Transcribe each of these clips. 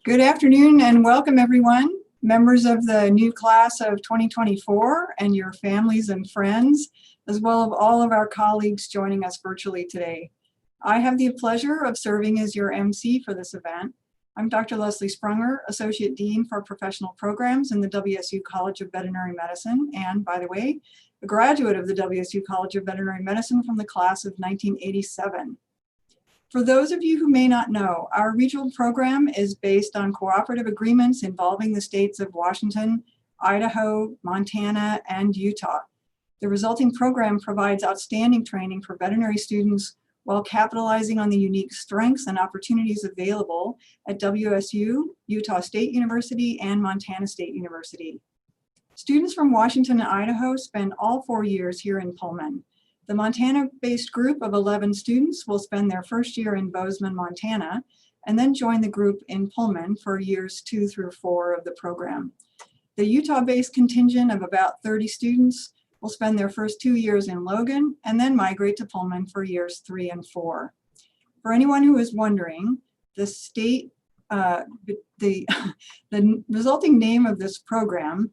Good afternoon and welcome everyone, members of the new class of 2024 and your families and friends, as well as all of our colleagues joining us virtually today. I have the pleasure of serving as your MC for this event. I'm Dr. Leslie Sprunger, Associate Dean for Professional Programs in the WSU College of Veterinary Medicine, and by the way, a graduate of the WSU College of Veterinary Medicine from the class of 1987. For those of you who may not know, our regional program is based on cooperative agreements involving the states of Washington, Idaho, Montana, and Utah. The resulting program provides outstanding training for veterinary students while capitalizing on the unique strengths and opportunities available at WSU, Utah State University, and Montana State University. Students from Washington and Idaho spend all 4 years here in Pullman. The Montana-based group of 11 students will spend their first year in Bozeman, Montana, and then join the group in Pullman for years 2 through 4 of the program. The Utah-based contingent of about 30 students will spend their first 2 years in Logan and then migrate to Pullman for years 3 and 4. For anyone who is wondering, the resulting name of this program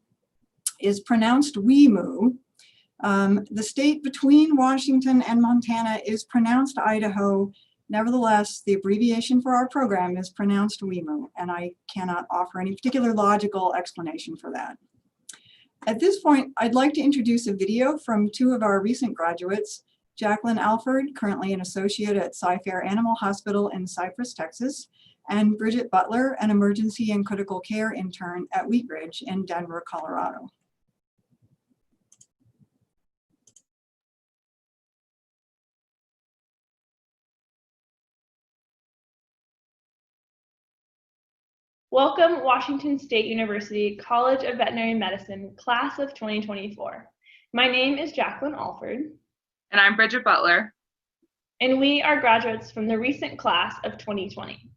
is pronounced WEMU. The state between Washington and Montana is pronounced Idaho. Nevertheless, the abbreviation for our program is pronounced WEMU, and I cannot offer any particular logical explanation for that. At this point, I'd like to introduce a video from 2 of our recent graduates, Jacqueline Alford, currently an associate at Cy-Fair Animal Hospital in Cypress, Texas, and Bridget Butler, an emergency and critical care intern at Wheat Ridge in Denver, Colorado. Welcome, Washington State University College of Veterinary Medicine, class of 2024. My name is Jacqueline Alford. And I'm Bridget Butler. And we are graduates from the recent class of 2020.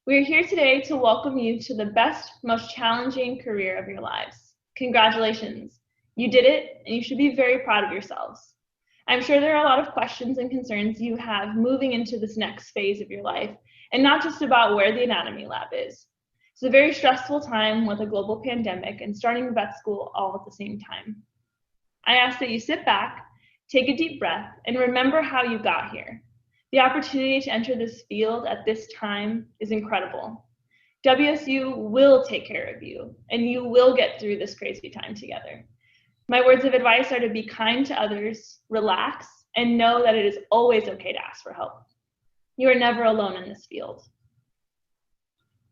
We are here today to welcome you to the best, most challenging career of your lives. Congratulations. You did it, and you should be very proud of yourselves. I'm sure there are a lot of questions and concerns you have moving into this next phase of your life, and not just about where the anatomy lab is. It's a very stressful time with a global pandemic and starting vet school all at the same time. I ask that you sit back, take a deep breath, and remember how you got here. The opportunity to enter this field at this time is incredible. WSU will take care of you, and you will get through this crazy time together. My words of advice are to be kind to others, relax, and know that it is always okay to ask for help. You are never alone in this field.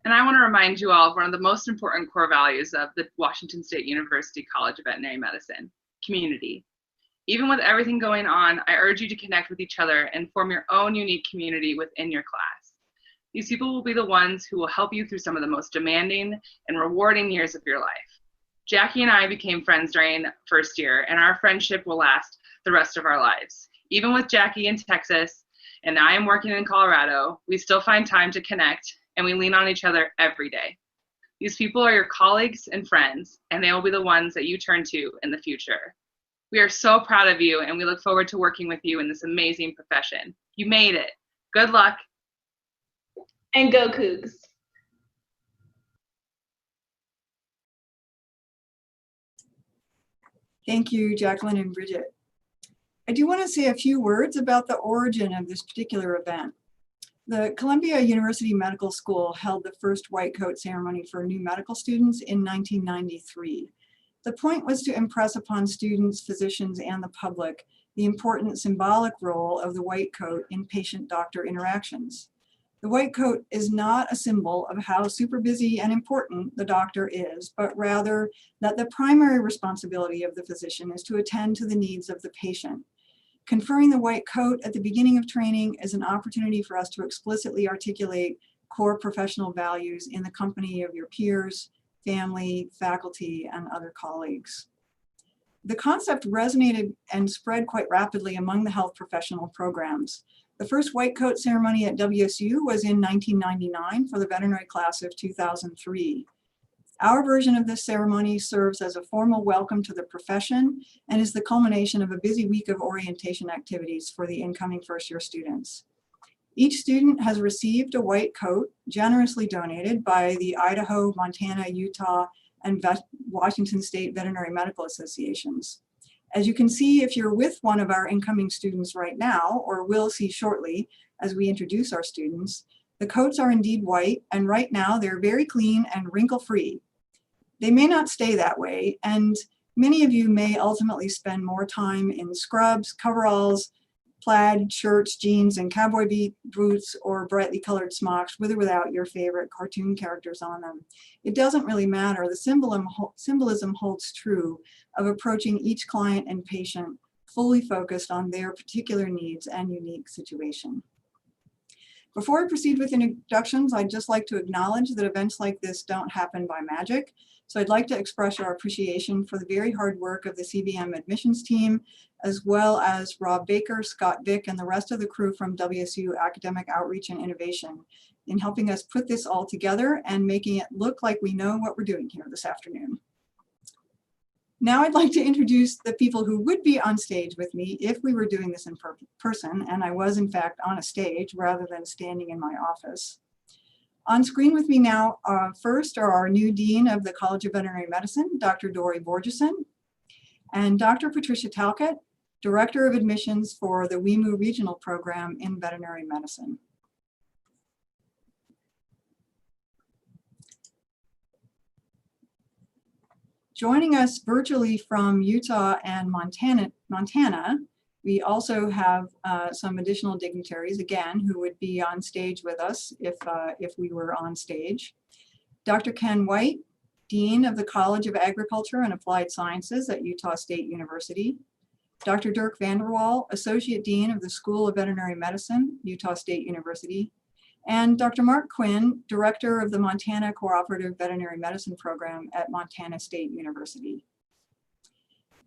And I want to remind you all of one of the most important core values of the Washington State University College of Veterinary Medicine, community. Even with everything going on, I urge you to connect with each other and form your own unique community within your class. These people will be the ones who will help you through some of the most demanding and rewarding years of your life. Jackie and I became friends during first year, and our friendship will last the rest of our lives. Even with Jackie in Texas, and I am working in Colorado, we still find time to connect, and we lean on each other every day. These people are your colleagues and friends, and they will be the ones that you turn to in the future. We are so proud of you, and we look forward to working with you in this amazing profession. You made it. Good luck. And go Cougs. Thank you, Jacqueline and Bridget. I do want to say a few words about the origin of this particular event. The Columbia University Medical School held the first white coat ceremony for new medical students in 1993. The point was to impress upon students, physicians, and the public the important symbolic role of the white coat in patient-doctor interactions. The white coat is not a symbol of how super busy and important the doctor is, but rather that the primary responsibility of the physician is to attend to the needs of the patient. Conferring the white coat at the beginning of training is an opportunity for us to explicitly articulate core professional values in the company of your peers, family, faculty, and other colleagues. The concept resonated and spread quite rapidly among the health professional programs. The first white coat ceremony at WSU was in 1999 for the veterinary class of 2003. Our version of this ceremony serves as a formal welcome to the profession and is the culmination of a busy week of orientation activities for the incoming first-year students. Each student has received a white coat generously donated by the Idaho, Montana, Utah, and Washington State Veterinary Medical Associations. As you can see, if you're with one of our incoming students right now, or will see shortly as we introduce our students, the coats are indeed white, and right now they're very clean and wrinkle-free. They may not stay that way, and many of you may ultimately spend more time in scrubs, coveralls, plaid shirts, jeans, and cowboy boots, or brightly colored smocks with or without your favorite cartoon characters on them. It doesn't really matter. The symbolism holds true of approaching each client and patient fully focused on their particular needs and unique situation. Before I proceed with introductions, I'd just like to acknowledge that events like this don't happen by magic. So I'd like to express our appreciation for the very hard work of the CVM admissions team, as well as Rob Baker, Scott Vick, and the rest of the crew from WSU Academic Outreach and Innovation in helping us put this all together and making it look like we know what we're doing here this afternoon. Now I'd like to introduce the people who would be on stage with me if we were doing this in person, and I was in fact on a stage rather than standing in my office. On screen with me now first are our new Dean of the College of Veterinary Medicine, Dr. Dori Borgeson, and Dr. Patricia Talcott, Director of Admissions for the WEMU Regional Program in Veterinary Medicine. Joining us virtually from Utah and Montana, we also have some additional dignitaries, again, who would be on stage with us if we were on stage. Dr. Ken White, Dean of the College of Agriculture and Applied Sciences at Utah State University. Dr. Dirk Vanderwall, Associate Dean of the School of Veterinary Medicine, Utah State University. And Dr. Mark Quinn, Director of the Montana Cooperative Veterinary Medicine Program at Montana State University.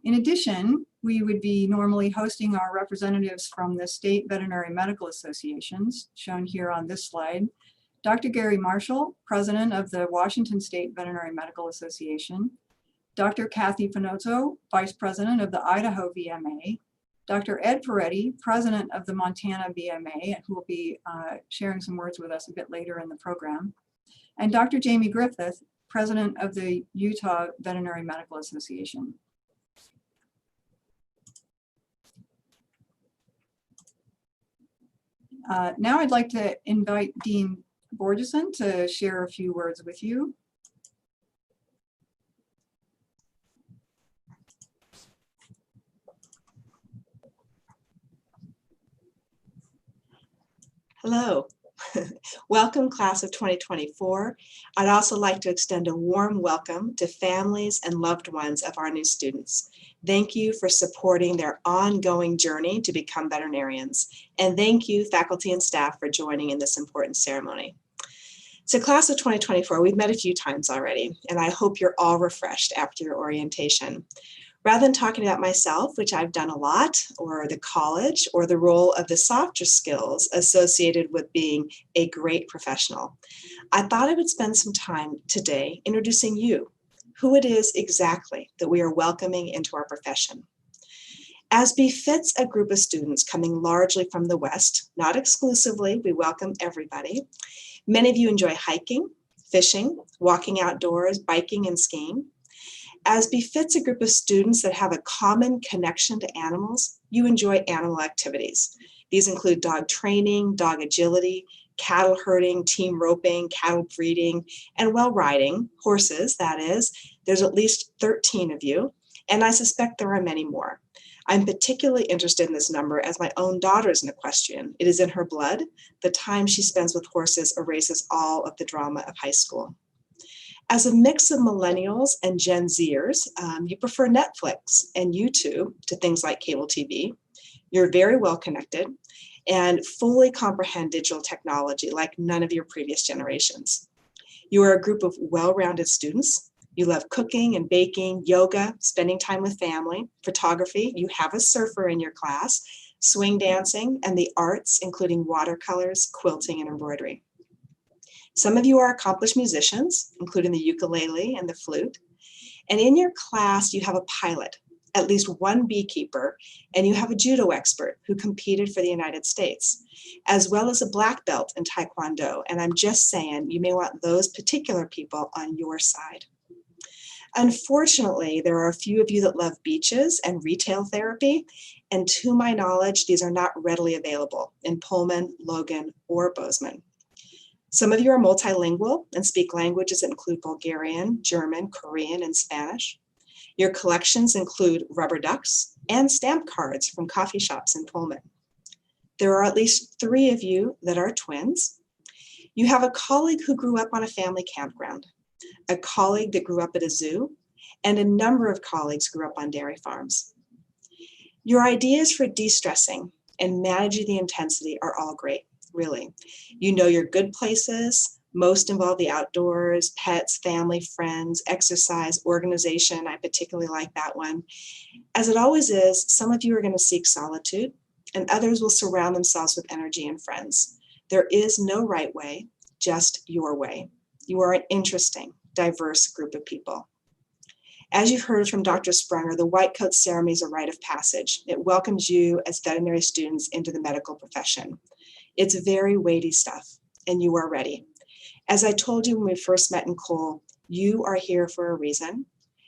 In addition, we would be normally hosting our representatives from the State Veterinary Medical Associations, shown here on this slide. Dr. Gary Marshall, President of the Washington State Veterinary Medical Association. Dr. Kathy Finozzo, Vice President of the Idaho VMA. Dr. Ed Peretti, President of the Montana VMA, who will be sharing some words with us a bit later in the program. And Dr. Jamie Griffith, President of the Utah Veterinary Medical Association. Now I'd like to invite Dean Borgeson to share a few words with you. Hello. Welcome, class of 2024. I'd also like to extend a warm welcome to families and loved ones of our new students. Thank you for supporting their ongoing journey to become veterinarians. And thank you, faculty and staff, for joining in this important ceremony. So class of 2024, we've met a few times already, and I hope you're all refreshed after your orientation. Rather than talking about myself, which I've done a lot, or the college, or the role of the softer skills associated with being a great professional, I thought I would spend some time today introducing you, who it is exactly that we are welcoming into our profession. As befits a group of students coming largely from the West, not exclusively, we welcome everybody. Many of you enjoy hiking, fishing, walking outdoors, biking, and skiing. As befits a group of students that have a common connection to animals, you enjoy animal activities. These include dog training, dog agility, cattle herding, team roping, cattle breeding, and well riding, horses, that is. There's at least 13 of you, and I suspect there are many more. I'm particularly interested in this number as my own daughter is an equestrian. It is in her blood. The time she spends with horses erases all of the drama of high school. As a mix of millennials and Gen Zers, you prefer Netflix and YouTube to things like cable TV. You're very well connected and fully comprehend digital technology like none of your previous generations. You are a group of well-rounded students. You love cooking and baking, yoga, spending time with family, photography. You have a surfer in your class, swing dancing, and the arts, including watercolors, quilting, and embroidery. Some of you are accomplished musicians, including the ukulele and the flute. And in your class, you have a pilot, at least one beekeeper, and you have a judo expert who competed for the United States, as well as a black belt in Taekwondo. And I'm just saying, you may want those particular people on your side. Unfortunately, there are a few of you that love beaches and retail therapy, and to my knowledge, these are not readily available in Pullman, Logan, or Bozeman. Some of you are multilingual and speak languages that include Bulgarian, German, Korean, and Spanish. Your collections include rubber ducks and stamp cards from coffee shops in Pullman. There are at least 3 of you that are twins. You have a colleague who grew up on a family campground, a colleague that grew up at a zoo, and a number of colleagues grew up on dairy farms. Your ideas for de-stressing and managing the intensity are all great, really. You know your good places. Most involve the outdoors, pets, family, friends, exercise, organization. I particularly like that one. As it always is, some of you are going to seek solitude, and others will surround themselves with energy and friends. There is no right way, just your way. You are an interesting, diverse group of people. As you've heard from Dr. Sprunger, the White Coat Ceremony is a rite of passage. It welcomes you as veterinary students into the medical profession. It's very weighty stuff, and you are ready. As I told you when we first met in Cole, you are here for a reason,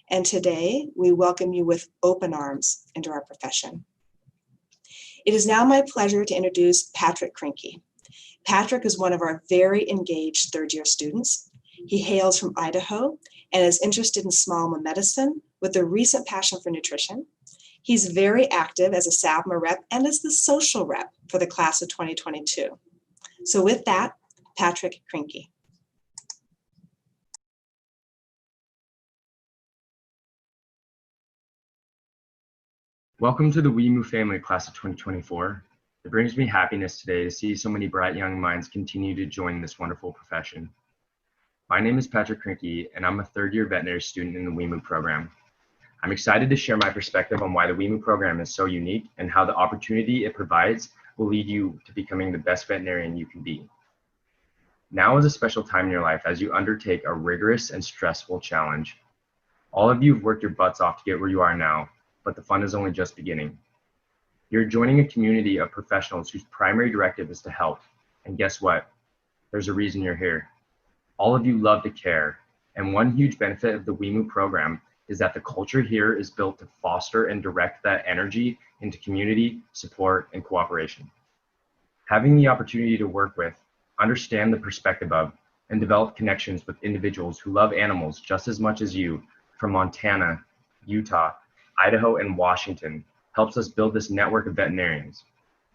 and today we welcome you with open arms into our profession. It is now my pleasure to introduce Patrick Crinkey. Patrick is one of our very engaged third-year students. He hails from Idaho and is interested in small animal medicine with a recent passion for nutrition. He's very active as a SAVMA rep and as the social rep for the class of 2022. So with that, Patrick Crinkey. Welcome to the WeMove family class of 2024. It brings me happiness today to see so many bright young minds continue to join this wonderful profession. My name is Patrick Crinkey, and I'm a third-year veterinary student in the WeMove program. I'm excited to share my perspective on why the WeMove program is so unique and how the opportunity it provides will lead you to becoming the best veterinarian you can be. Now is a special time in your life as you undertake a rigorous and stressful challenge. All of you have worked your butts off to get where you are now, but the fun is only just beginning. You're joining a community of professionals whose primary directive is to help. And guess what? There's a reason you're here. All of you love to care. And one huge benefit of the WeMove program is that the culture here is built to foster and direct that energy into community, support, and cooperation. Having the opportunity to work with, understand the perspective of, and develop connections with individuals who love animals just as much as you from Montana, Utah, Idaho, and Washington helps us build this network of veterinarians,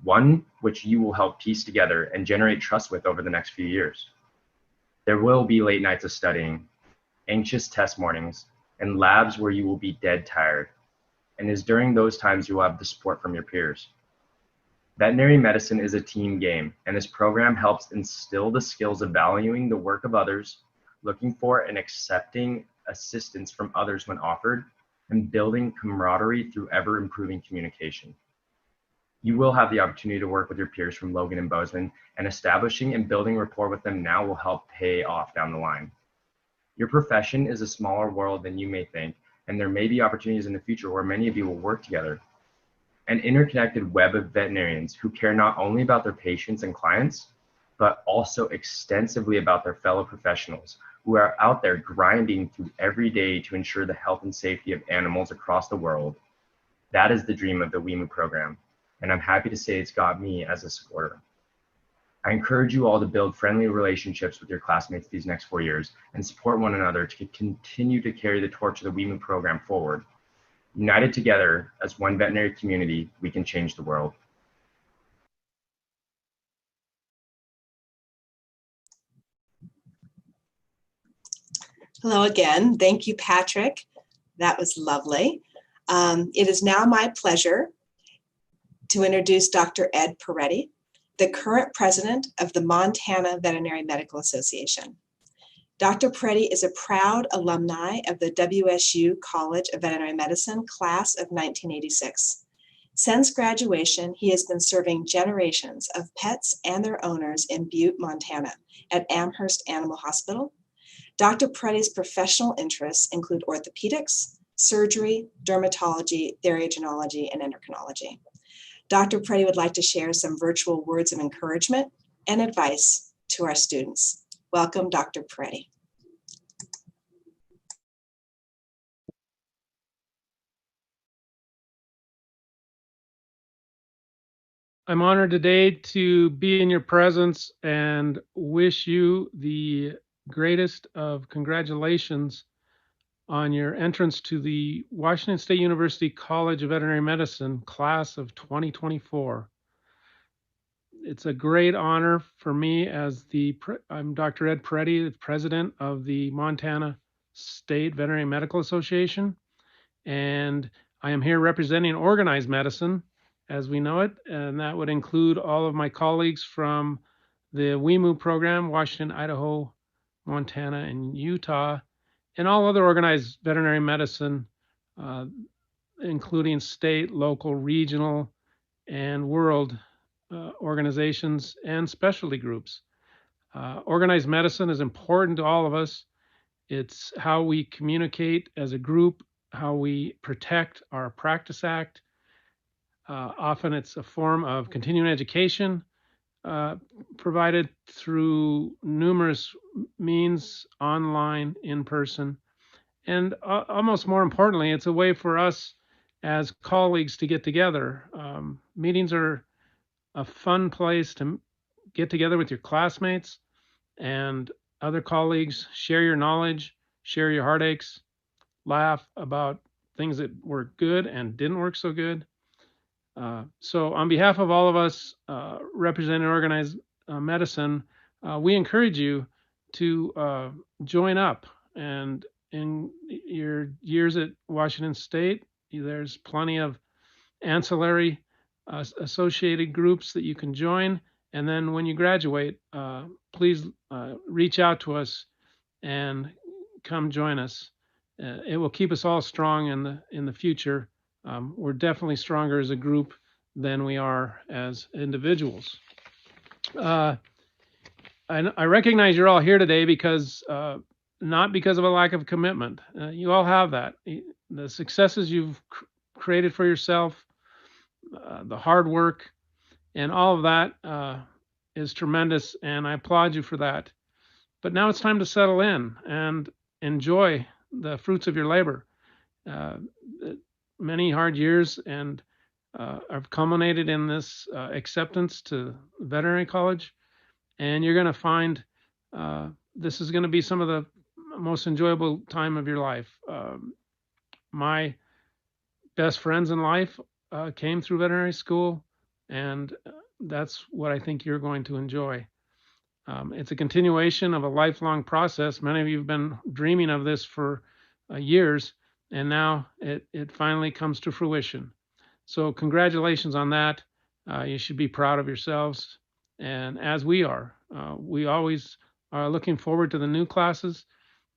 one which you will help piece together and generate trust with over the next few years. There will be late nights of studying, anxious test mornings, and labs where you will be dead tired. And it's during those times you will have the support from your peers. Veterinary medicine is a team game, and this program helps instill the skills of valuing the work of others, looking for and accepting assistance from others when offered, and building camaraderie through ever-improving communication. You will have the opportunity to work with your peers from Logan and Bozeman, and establishing and building rapport with them now will help pay off down the line. Your profession is a smaller world than you may think, and there may be opportunities in the future where many of you will work together. An interconnected web of veterinarians who care not only about their patients and clients, but also extensively about their fellow professionals who are out there grinding through every day to ensure the health and safety of animals across the world. That is the dream of the WeMove program, and I'm happy to say it's got me as a supporter. I encourage you all to build friendly relationships with your classmates these next 4 years and support one another to continue to carry the torch of the WeMove program forward. United together as one veterinary community, we can change the world. Hello again. Thank you, Patrick. That was lovely. It is now my pleasure to introduce Dr. Ed Peretti, the current president of the Montana Veterinary Medical Association. Dr. Peretti is a proud alumni of the WSU College of Veterinary Medicine class of 1986. Since graduation, he has been serving generations of pets and their owners in Butte, Montana at Amherst Animal Hospital. Dr. Peretti's professional interests include orthopedics, surgery, dermatology, theratogenology, and endocrinology. Dr. Peretti would like to share some virtual words of encouragement and advice to our students. Welcome, Dr. Peretti. I'm honored today to be in your presence and wish you the greatest of congratulations on your entrance to the Washington State University College of Veterinary Medicine class of 2024. It's a great honor for me as I'm Dr. Ed Peretti, the president of the Montana State Veterinary Medical Association, and I am here representing organized medicine as we know it, and that would include all of my colleagues from the WEMU program, Washington, Idaho, Montana, and Utah, and all other organized veterinary medicine, including state, local, regional, and world organizations and specialty groups. Organized medicine is important to all of us. It's how we communicate as a group, how we protect our Practice Act. Often it's a form of continuing education provided through numerous means, online, in person. And almost more importantly, it's a way for us as colleagues to get together. Meetings are a fun place to get together with your classmates and other colleagues, share your knowledge, share your heartaches, laugh about things that were good and didn't work so good. So on behalf of all of us representing organized medicine, we encourage you to join up. And in your years at Washington State, there's plenty of ancillary associated groups that you can join. And then when you graduate, please reach out to us and come join us. It will keep us all strong in the future. We're definitely stronger as a group than we are as individuals. I recognize you're all here today because not because of a lack of commitment. You all have that. The successes you've created for yourself, the hard work, and all of that is tremendous, and I applaud you for that. But now it's time to settle in and enjoy the fruits of your labor. Many hard years and have culminated in this acceptance to veterinary college, and you're going to find this is going to be some of the most enjoyable time of your life. My best friends in life came through veterinary school, and that's what I think you're going to enjoy. It's a continuation of a lifelong process. Many of you have been dreaming of this for years, and now it finally comes to fruition. So congratulations on that. You should be proud of yourselves. And as we always are looking forward to the new classes.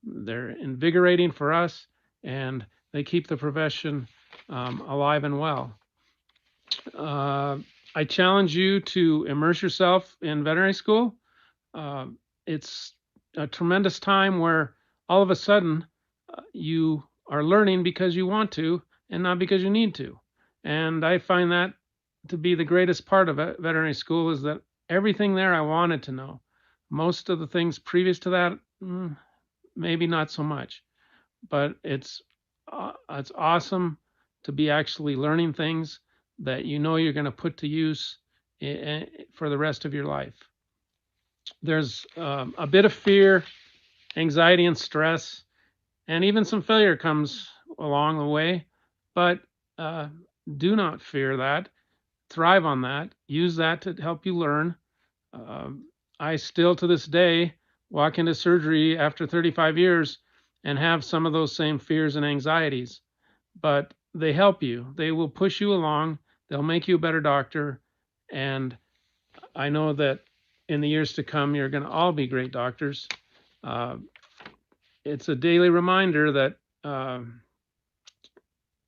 They're invigorating for us, and they keep the profession alive and well. I challenge you to immerse yourself in veterinary school. It's a tremendous time where all of a sudden you are learning because you want to and not because you need to. And I find that to be the greatest part of veterinary school, is that everything there I wanted to know. Most of the things previous to that, maybe not so much. But it's awesome to be actually learning things that you know you're going to put to use for the rest of your life. There's a bit of fear, anxiety, and stress, and even some failure comes along the way, but do not fear that. Thrive on that. Use that to help you learn. I still, to this day, walk into surgery after 35 years and have some of those same fears and anxieties, but they help you. They will push you along. They'll make you a better doctor. And I know that in the years to come, you're going to all be great doctors. It's a daily reminder that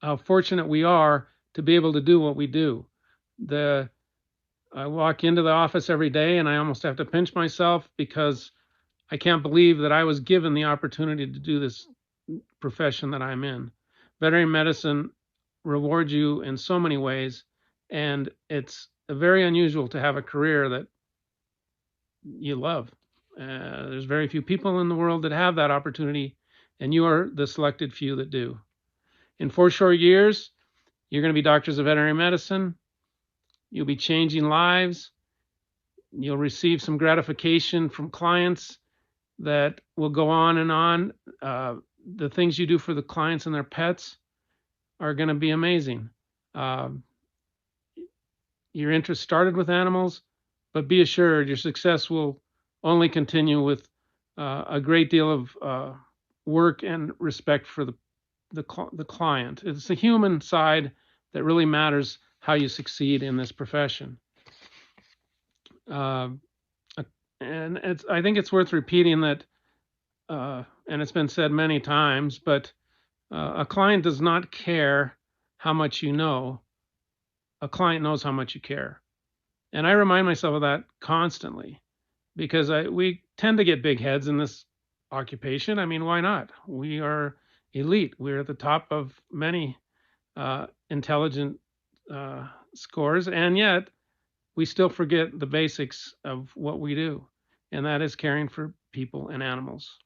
how fortunate we are to be able to do what we do. I walk into the office every day and I almost have to pinch myself because I can't believe that I was given the opportunity to do this profession that I'm in. veterinary medicine rewards you in so many ways, and it's very unusual to have a career that you love. There's very few people in the world that have that opportunity, and you are the selected few that do. In 4 short years, you're going to be doctors of veterinary medicine. You'll be changing lives. You'll receive some gratification from clients that will go on and on. The things you do for the clients and their pets are going to be amazing. Your interest started with animals, but be assured your success will only continue with a great deal of work and respect for the client. It's the human side that really matters how you succeed in this profession. And I think it's worth repeating that, and it's been said many times, but a client does not care how much you know. A client knows how much you care. And I remind myself of that constantly, because we tend to get big heads in this occupation. I mean, why not? We are elite. We're at the top of many intelligent scores, and yet we still forget the basics of what we do, and that is caring for people and animals.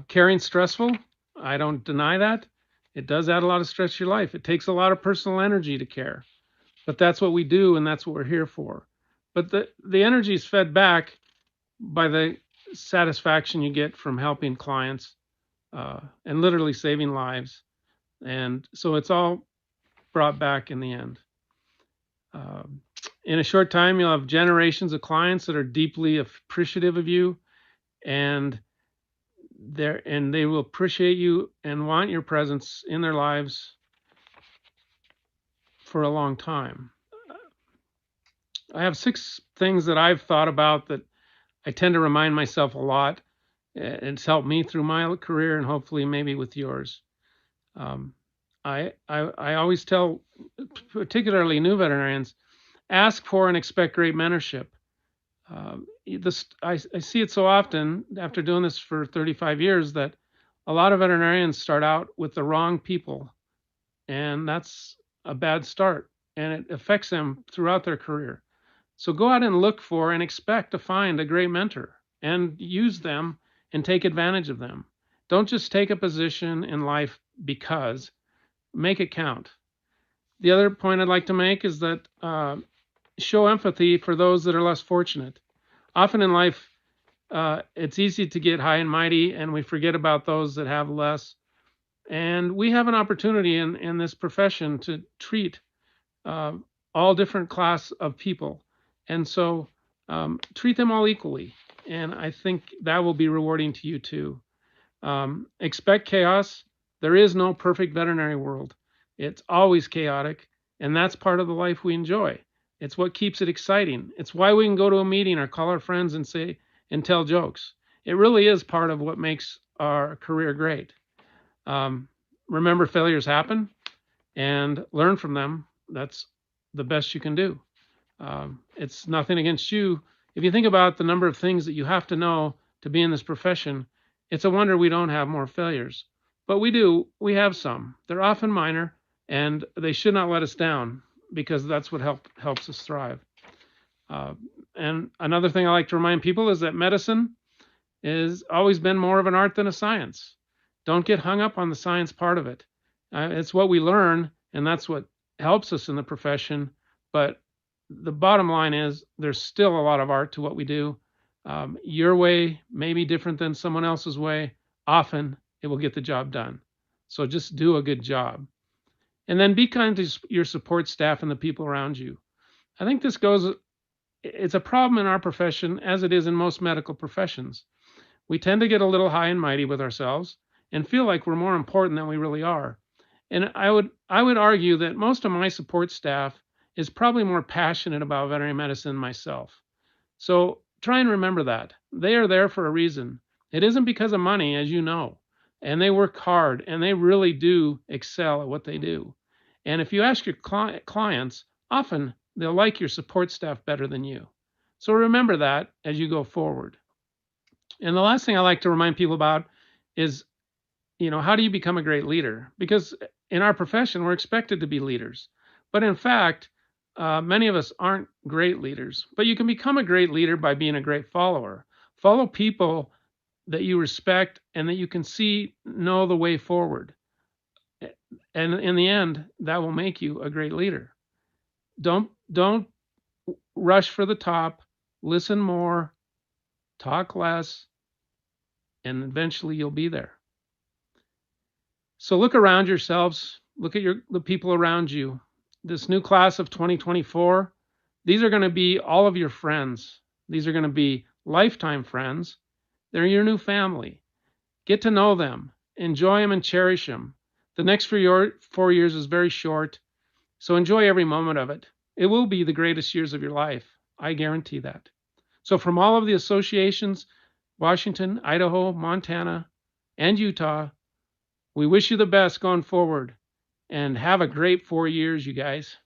Caring's stressful. I don't deny that. It does add a lot of stress to your life. It takes a lot of personal energy to care, but that's what we do, and that's what we're here for. But the energy is fed back by the satisfaction you get from helping clients and literally saving lives. And so it's all brought back in the end. In a short time, you'll have generations of clients that are deeply appreciative of you, and they will appreciate you and want your presence in their lives for a long time. I have 6 things that I've thought about that I tend to remind myself a lot. It's helped me through my career, and hopefully maybe with yours. I always tell, particularly new veterinarians, ask for and expect great mentorship. I see it so often after doing this for 35 years that a lot of veterinarians start out with the wrong people, and that's a bad start, and it affects them throughout their career. So go out and look for and expect to find a great mentor and use them and take advantage of them. Don't just take a position in life because. Make it count. The other point I'd like to make is that show empathy for those that are less fortunate. Often in life, it's easy to get high and mighty, and we forget about those that have less. And we have an opportunity in this profession to treat all different class of people. And so treat them all equally. And I think that will be rewarding to you too. Expect chaos. There is no perfect veterinary world. It's always chaotic, and that's part of the life we enjoy. It's what keeps it exciting. It's why we can go to a meeting or call our friends and say and tell jokes. It really is part of what makes our career great. Remember, failures happen, and learn from them. That's the best you can do. It's nothing against you. If you think about the number of things that you have to know to be in this profession, it's a wonder we don't have more failures. But we do. We have some. They're often minor, and they should not let us down, because that's what helps us thrive. And another thing I like to remind people is that medicine has always been more of an art than a science. Don't get hung up on the science part of it. It's what we learn, and that's what helps us in the profession. But the bottom line is there's still a lot of art to what we do. Your way may be different than someone else's way. Often it will get the job done. So just do a good job. And then be kind to your support staff and the people around you. I think it's a problem in our profession, as it is in most medical professions. We tend to get a little high and mighty with ourselves and feel like we're more important than we really are. And I would argue that most of my support staff is probably more passionate about veterinary medicine than myself. So try and remember that. They are there for a reason. It isn't because of money, as you know. And they work hard, and they really do excel at what they do. And if you ask your clients, often they'll like your support staff better than you. So remember that as you go forward. And the last thing I like to remind people about is, how do you become a great leader? Because in our profession, we're expected to be leaders. But in fact, many of us aren't great leaders. But you can become a great leader by being a great follower. Follow people that you respect and that you can know the way forward. And in the end, that will make you a great leader. Don't rush for the top. Listen more, talk less, and eventually you'll be there. So look around yourselves. Look at the people around you. This new class of 2024, these are going to be all of your friends. These are going to be lifetime friends. They're your new family. Get to know them, enjoy them, and cherish them. The next 4 years is very short, so enjoy every moment of it. It will be the greatest years of your life. I guarantee that. So from all of the associations, Washington, Idaho, Montana, and Utah, we wish you the best going forward, and have a great 4 years, you guys.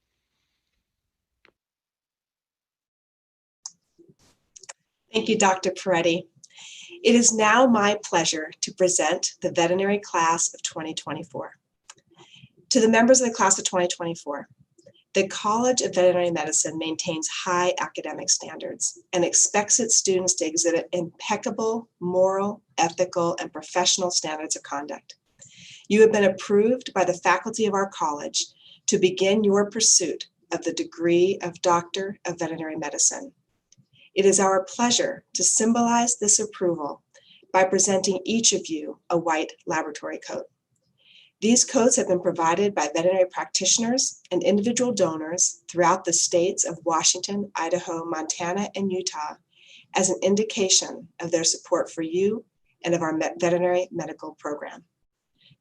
Thank you, Dr. Peretti. It is now my pleasure to present the veterinary class of 2024. To the members of the class of 2024, the College of Veterinary Medicine maintains high academic standards and expects its students to exhibit impeccable moral, ethical, and professional standards of conduct. You have been approved by the faculty of our college to begin your pursuit of the degree of Doctor of Veterinary Medicine. It is our pleasure to symbolize this approval by presenting each of you a white laboratory coat. These coats have been provided by veterinary practitioners and individual donors throughout the states of Washington, Idaho, Montana, and Utah as an indication of their support for you and of our veterinary medical program.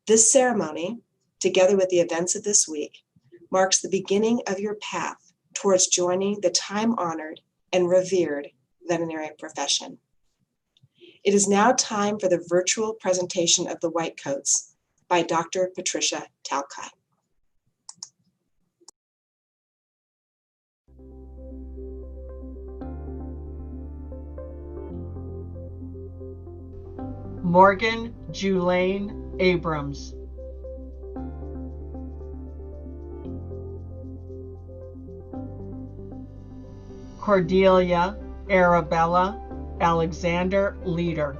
This ceremony, together with the events of this week, marks the beginning of your path towards joining the time-honored and revered veterinary profession. It is now time for the virtual presentation of the white coats by Dr. Patricia Talcott. Morgan Julaine Abrams. Cordelia Arabella Alexander Leader.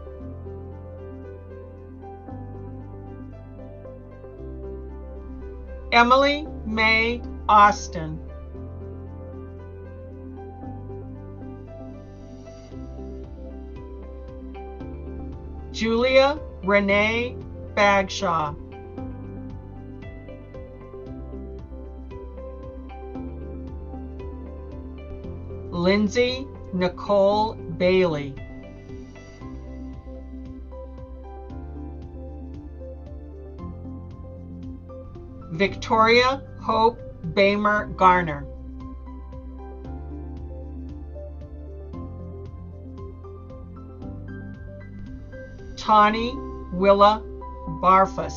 Emily Mae Austin. Julia Renee Bagshaw. Lindsay Nicole Bailey. Victoria Hope Bamer Garner. Tawny Willa Barfus.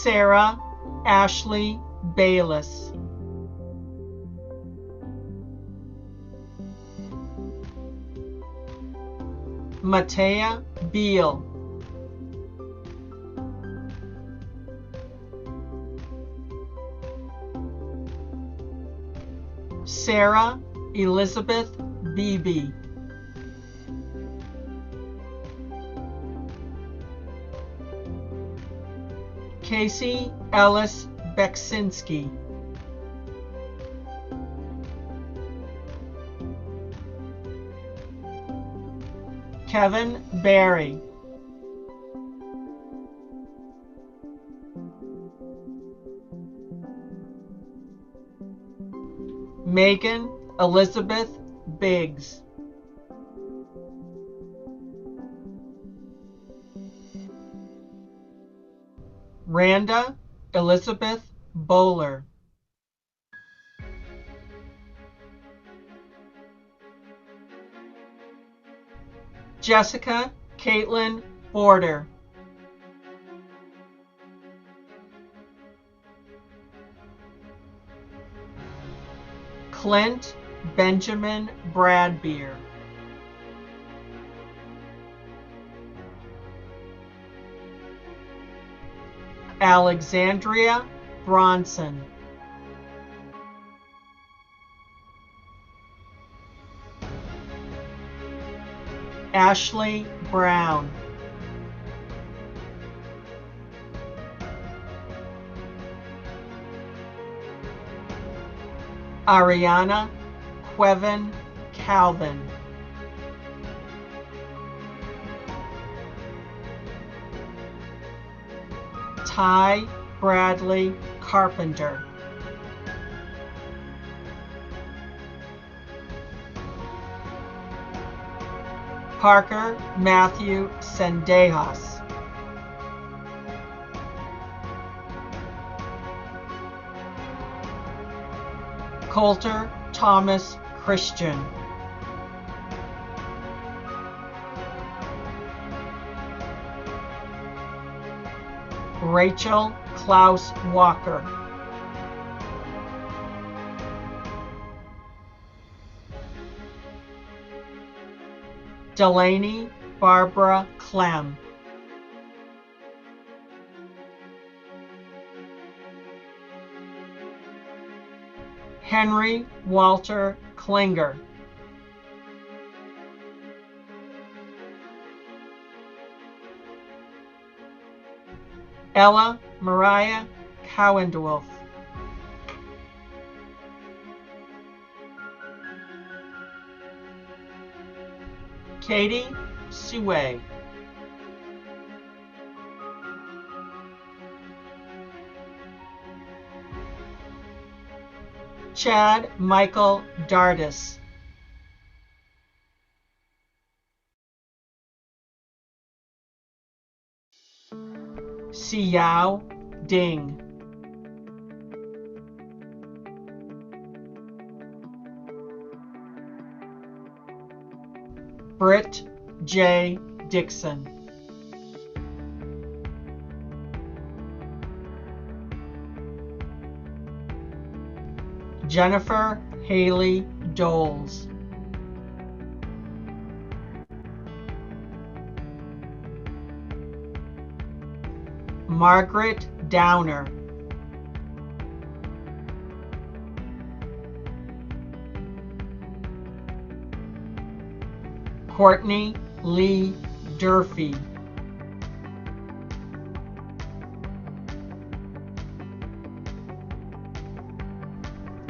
Sarah Ashley Bayless. Matea Beal. Sarah Elizabeth Beebe. Casey Ellis Beksinski. Kevin Barry. Megan Elizabeth Biggs. Randa Elizabeth Bowler. Jessica Caitlin Border. Clint Benjamin Bradbeer. Alexandria Bronson. Ashley Brown. Ariana Quevin Calvin. Ty Bradley Carpenter. Parker Matthew Sendejas. Coulter Thomas Christian. Rachel Klaus Walker. Delaney Barbara Clem. Henry Walter Klinger. Ella Mariah Cowendwolf. Katie Sue. Chad Michael Dardis. Xiao Ding. Britt J. Dixon. Jennifer Haley Doles. Margaret Downer. Courtney Lee Durfee.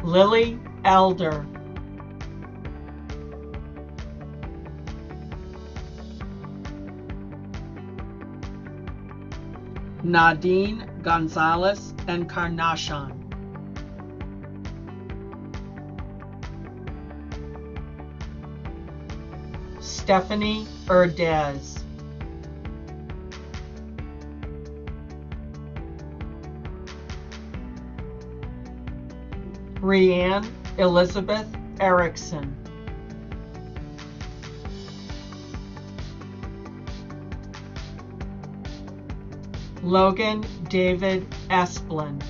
Lily Elder. Nadine Gonzalez Encarnacion. Stephanie Erdez. Rianne Elizabeth Erickson. Logan David Esplin.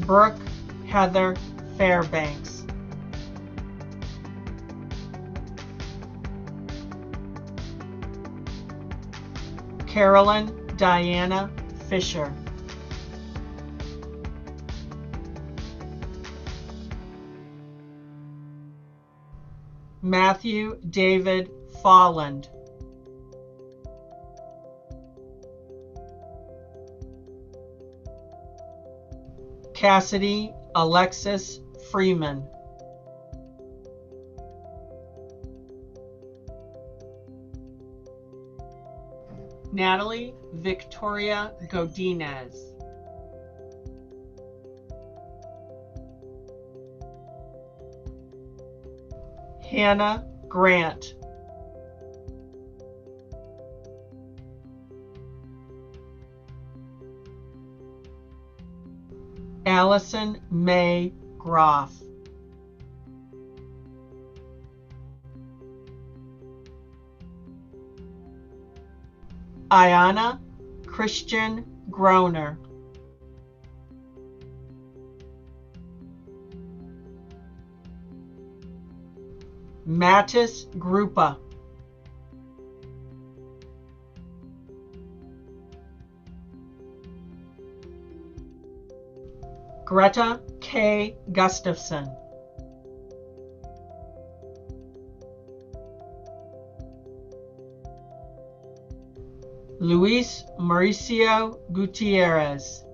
Brooke Heather Fairbanks. Carolyn Diana Fisher. Matthew David Folland. Cassidy Alexis Freeman. Natalie Victoria Godinez. Hannah Grant. Allison May Groff. Ayana Christian Groner. Mattis Grupa. Greta K. Gustafson. Luis Mauricio Gutierrez.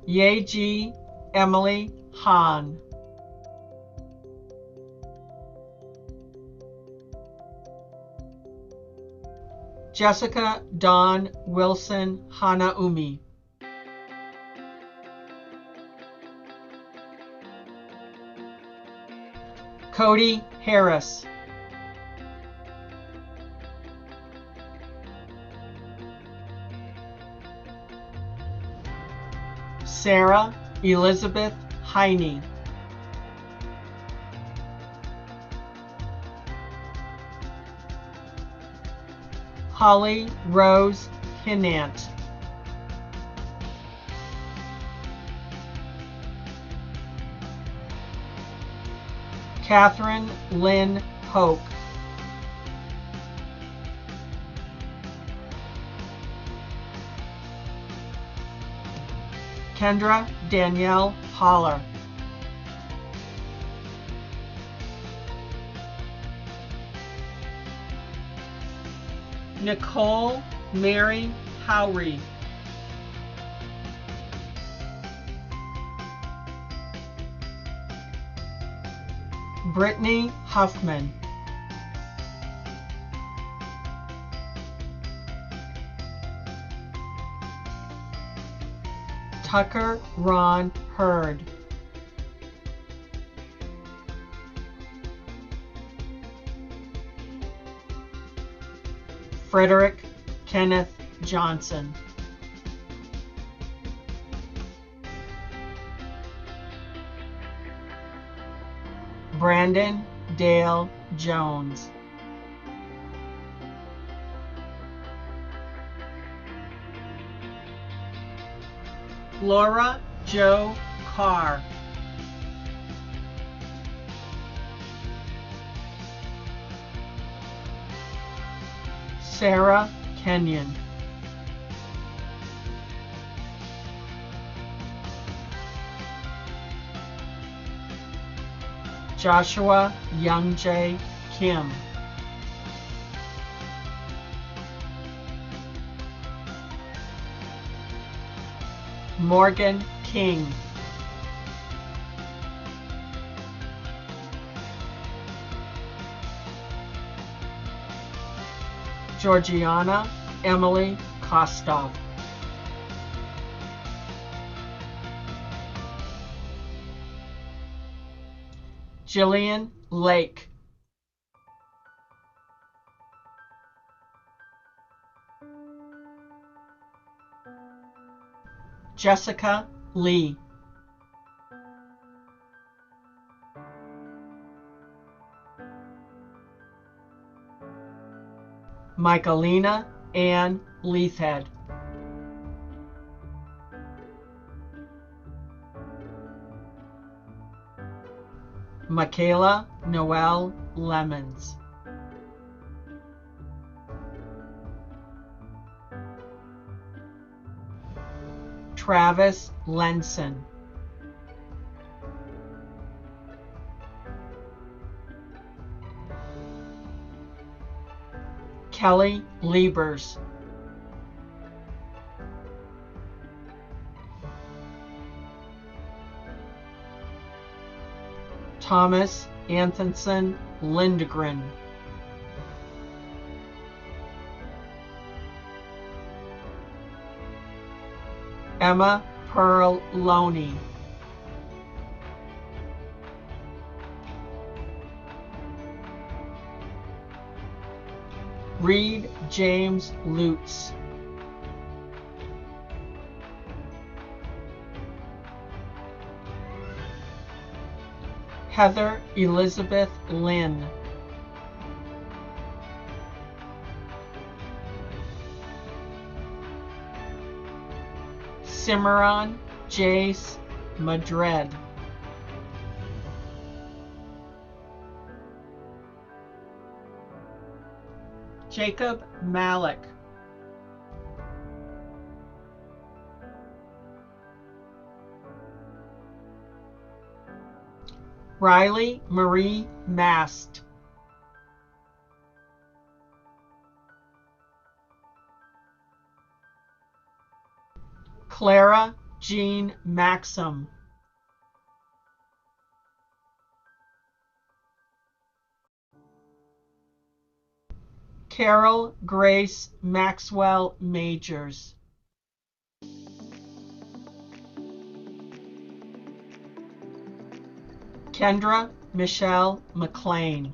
Yeji Emily Hahn. Jessica Dawn Wilson Hanaumi. Cody Harris. Sarah Elizabeth Heine. Holly Rose Hinant. Catherine Lynn Hoke. Kendra Danielle Holler. Nicole Mary Howry. Brittany Huffman. Tucker Ron Hurd. Frederick Kenneth Johnson. Brandon Dale Jones. Laura Jo Carr. Sarah Kenyon. Joshua Youngjae Kim. Morgan King. Georgiana Emily Kostov. Jillian Lake. Jessica Lee. Michaelina Ann Leithhead. Michaela Noel Lemons. Travis Lenson. Kelly Liebers. Thomas Anthonson Lindgren. Emma Pearl Loney. Reed James Lutz. Heather Elizabeth Lynn. Cimarron Jace Madred. Jacob Malik. Riley Marie Mast. Clara Jean Maxim. Carol Grace Maxwell Majors. Kendra Michelle McLean.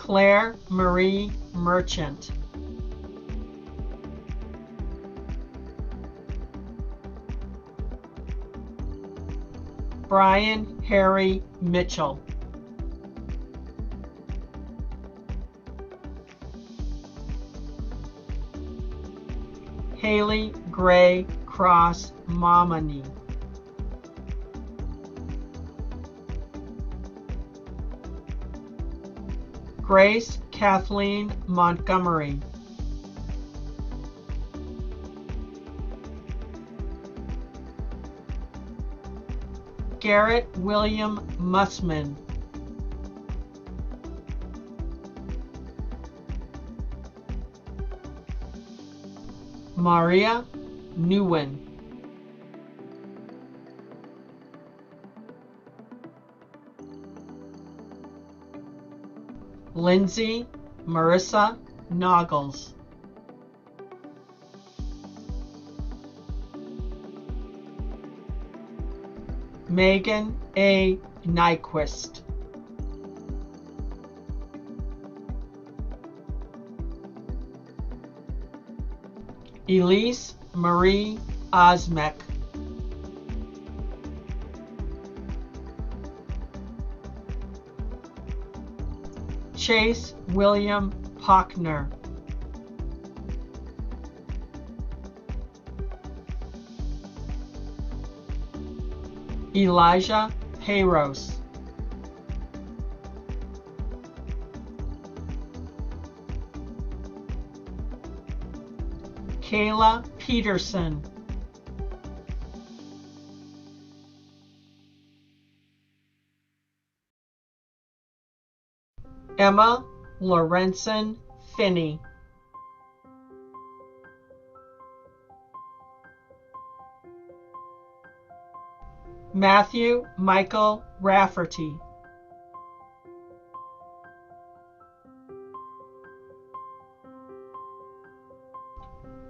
Claire Marie Merchant. Brian Harry Mitchell. Haley Gray Cross Momani. Grace Kathleen Montgomery. Garrett William Mussman. Maria Nguyen. Lindsay Marissa Noggles. Megan A. Nyquist. Elise Marie Osmek. Chase William Pockner. Elijah Payros. Kayla Peterson. Emma Lorenzen Finney. Matthew Michael Rafferty.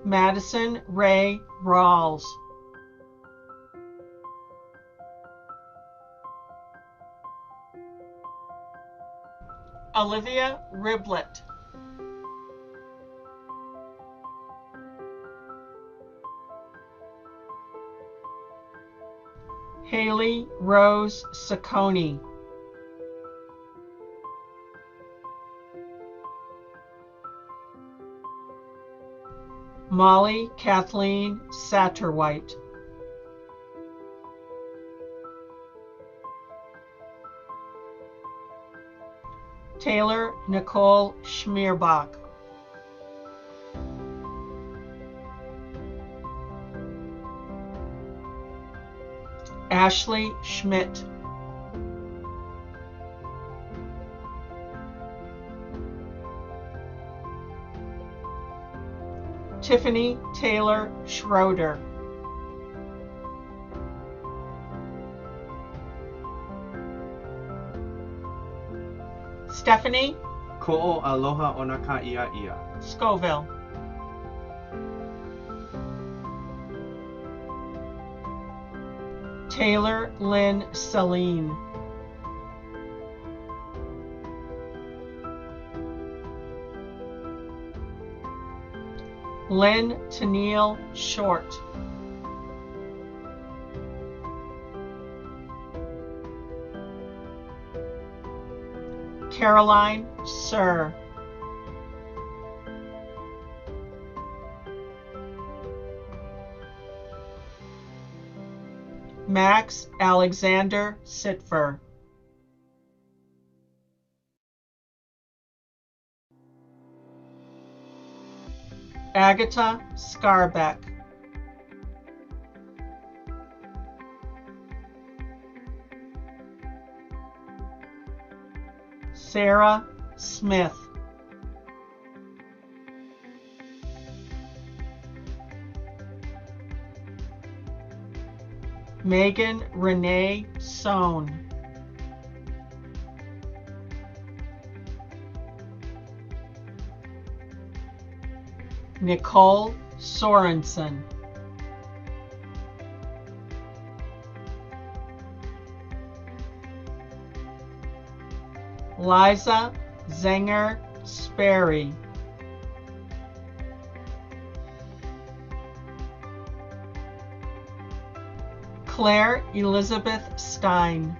Madison Ray Rawls. Olivia Riblet. Haley Rose Saccone. Molly Kathleen Satterwhite. Taylor Nicole Schmierbach. Ashley Schmidt. Tiffany Taylor Schroeder. Stephanie Ko'o aloha o na ka ia ia. Scoville. Taylor Lynn Celine. Lynn Tennille Short. Caroline Sir. Max Alexander Sitfer. Agatha Scarbeck. Sarah Smith. Megan Renee Sohn. Nicole Sorensen. Liza Zenger Sperry. Claire Elizabeth Stein.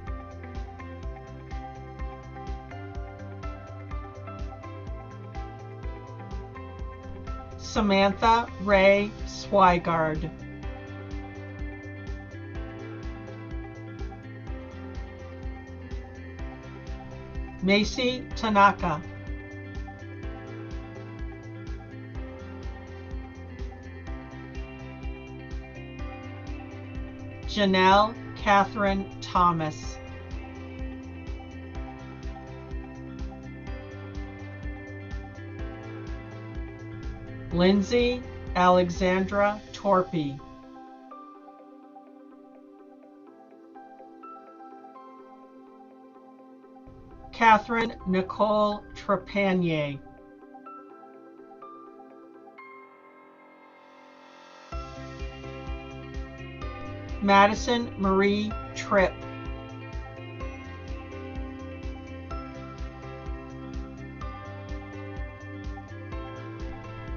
Samantha Ray Swigard. Macy Tanaka. Janelle Catherine Thomas. Lindsay Alexandra Torpy. Catherine Nicole Trepanier. Madison Marie Tripp.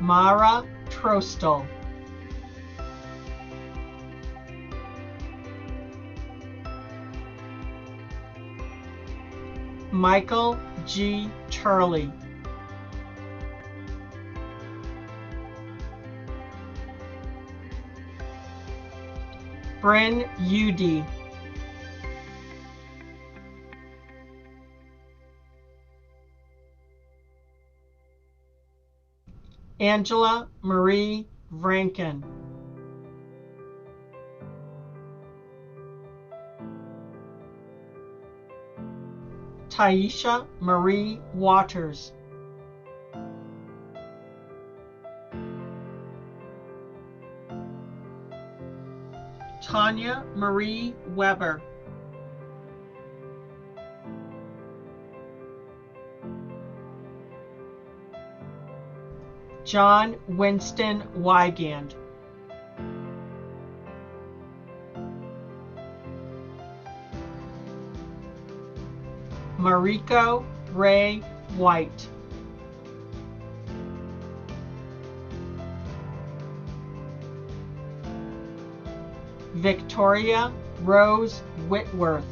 Mara Trostel. Michael G. Turley. Bryn Udy. Angela Marie Vranken. Taisha Marie Waters. Tanya Marie Weber. John Winston Wygand. Mariko Ray White. Victoria Rose Whitworth.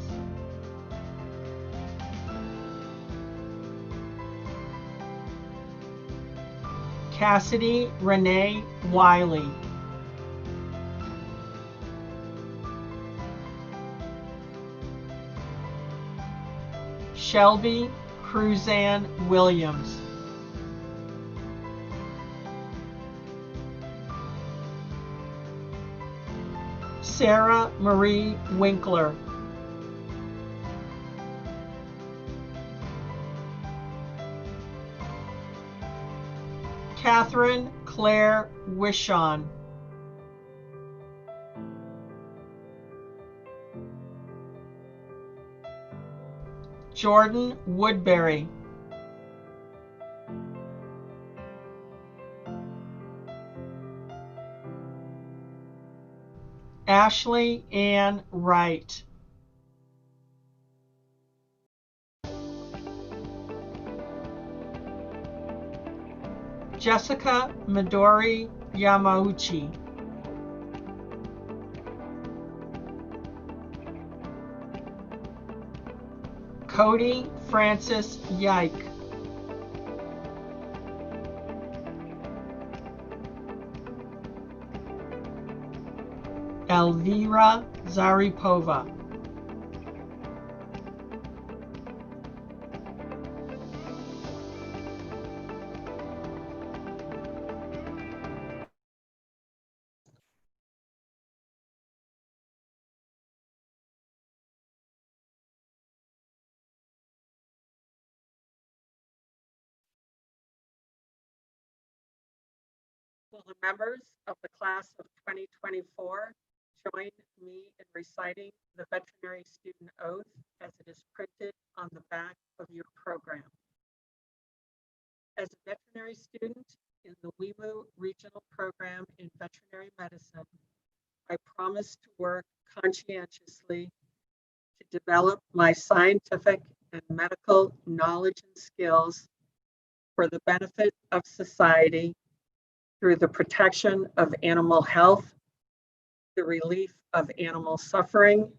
Cassidy Renee Wiley. Shelby Cruzanne Williams. Sarah Marie Winkler. Catherine Claire Wishon. Jordan Woodbury. Ashley Ann Wright. Jessica Midori Yamauchi. Cody Francis Yike. Elvira Zaripova. Will the members of the class of 2024 join me in reciting the veterinary student oath as it is printed on the back of your program? As a veterinary student in the WEMU Regional Program in Veterinary Medicine, I promise to work conscientiously to develop my scientific and medical knowledge and skills for the benefit of society through the protection of animal health, the relief of animal suffering,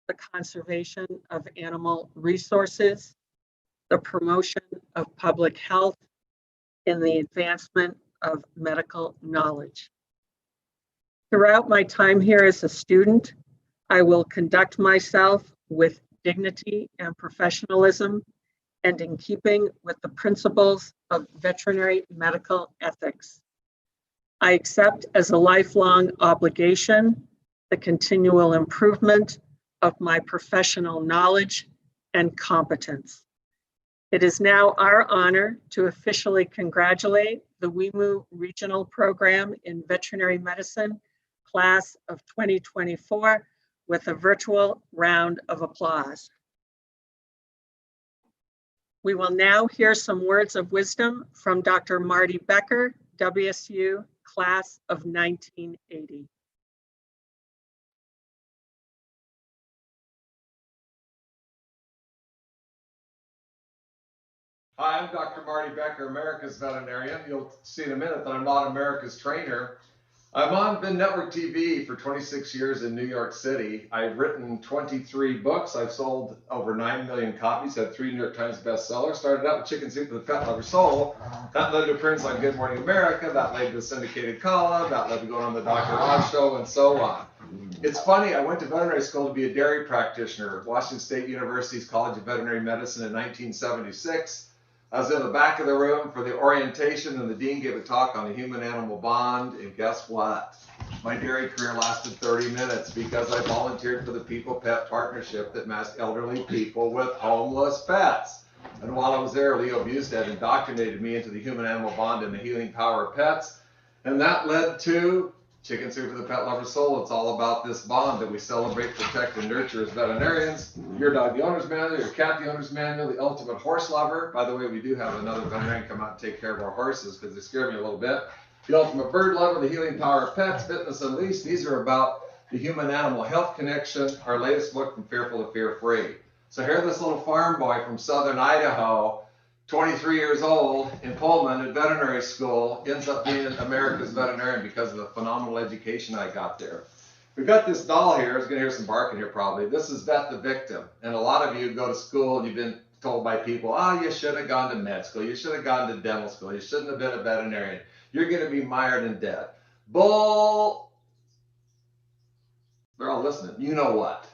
the conservation of animal resources, the promotion of public health, and the advancement of medical knowledge. Throughout my time here as a student, I will conduct myself with dignity and professionalism and in keeping with the principles of veterinary medical ethics. I accept as a lifelong obligation the continual improvement of my professional knowledge and competence. It is now our honor to officially congratulate the WEMU Regional Program in Veterinary Medicine, class of 2024, with a virtual round of applause. We will now hear some words of wisdom from Dr. Marty Becker, WSU, class of 1980. Hi, I'm Dr. Marty Becker, America's veterinarian. You'll see in a minute that I'm not America's trainer. I'm on Been Network TV for 26 years in New York City. I've written 23 books. I've sold over 9 million copies, had 3 New York Times bestsellers. Started out with Chicken Soup for the Pet Lover Soul. That led to appearance on Good Morning America. That led to syndicated column. That led to going on the Dr. Oz show and so on. It's funny, I went to veterinary school to be a dairy practitioner at Washington State University's College of Veterinary Medicine in 1976. I was in the back of the room for the orientation, and the dean gave a talk on the human-animal bond, and guess what? My dairy career lasted 30 minutes because I volunteered for the People-Pet Partnership that matched elderly people with homeless pets. And while I was there, Leo Bustad indoctrinated me into the human-animal bond and the healing power of pets, and that led to Chicken Soup for the Pet Lover Soul. It's all about this bond that we celebrate, protect, and nurture as veterinarians. Your dog, the owner's manual, your cat, the owner's manual, the ultimate horse lover. By the way, we do have another veterinarian come out and take care of our horses because they scare me a little bit. The ultimate bird lover, the healing power of pets, Fitness Unleashed. These are about the human-animal health connection. Our latest book, From Fearful to Fear-Free. So here, this little farm boy from southern Idaho, 23 years old in Pullman at veterinary school, ends up being America's veterinarian because of the phenomenal education I got there. We've got this doll here. I was going to hear some barking here probably. This is Vet the Victim. And a lot of you go to school and you've been told by people, oh, you should have gone to med school. You should have gone to dental school. You shouldn't have been a veterinarian. You're going to be mired in debt. Bull. They're all listening. You know what?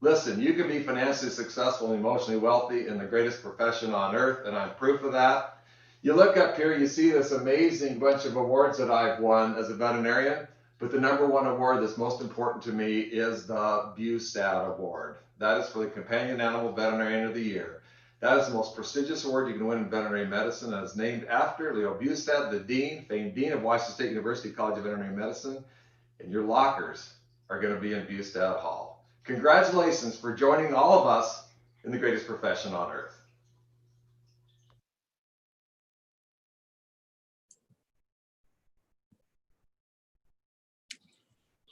Listen, you can be financially successful and emotionally wealthy in the greatest profession on earth, and I'm proof of that. You look up here, you see this amazing bunch of awards that I've won as a veterinarian, but the #1 award that's most important to me is the Bustad Award. That is for the Companion Animal Veterinarian of the Year. That is the most prestigious award you can win in veterinary medicine, and it's named after Leo Bustad, the dean, famed dean of Washington State University College of Veterinary Medicine, and your lockers are going to be in Bustad Hall. Congratulations for joining all of us in the greatest profession on earth.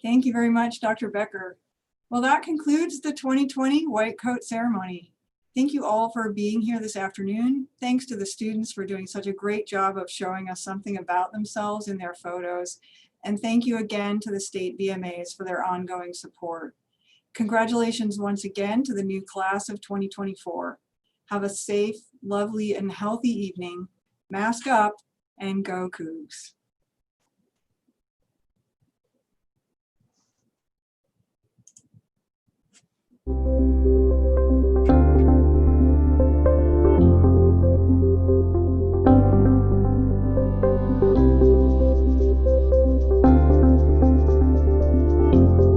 Thank you very much, Dr. Becker. Well, that concludes the 2020 White Coat Ceremony. Thank you all for being here this afternoon. Thanks to the students for doing such a great job of showing us something about themselves in their photos. And thank you again to the state VMAs for their ongoing support. Congratulations once again to the new class of 2024. Have a safe, lovely, and healthy evening. Mask up and go Cougs. you.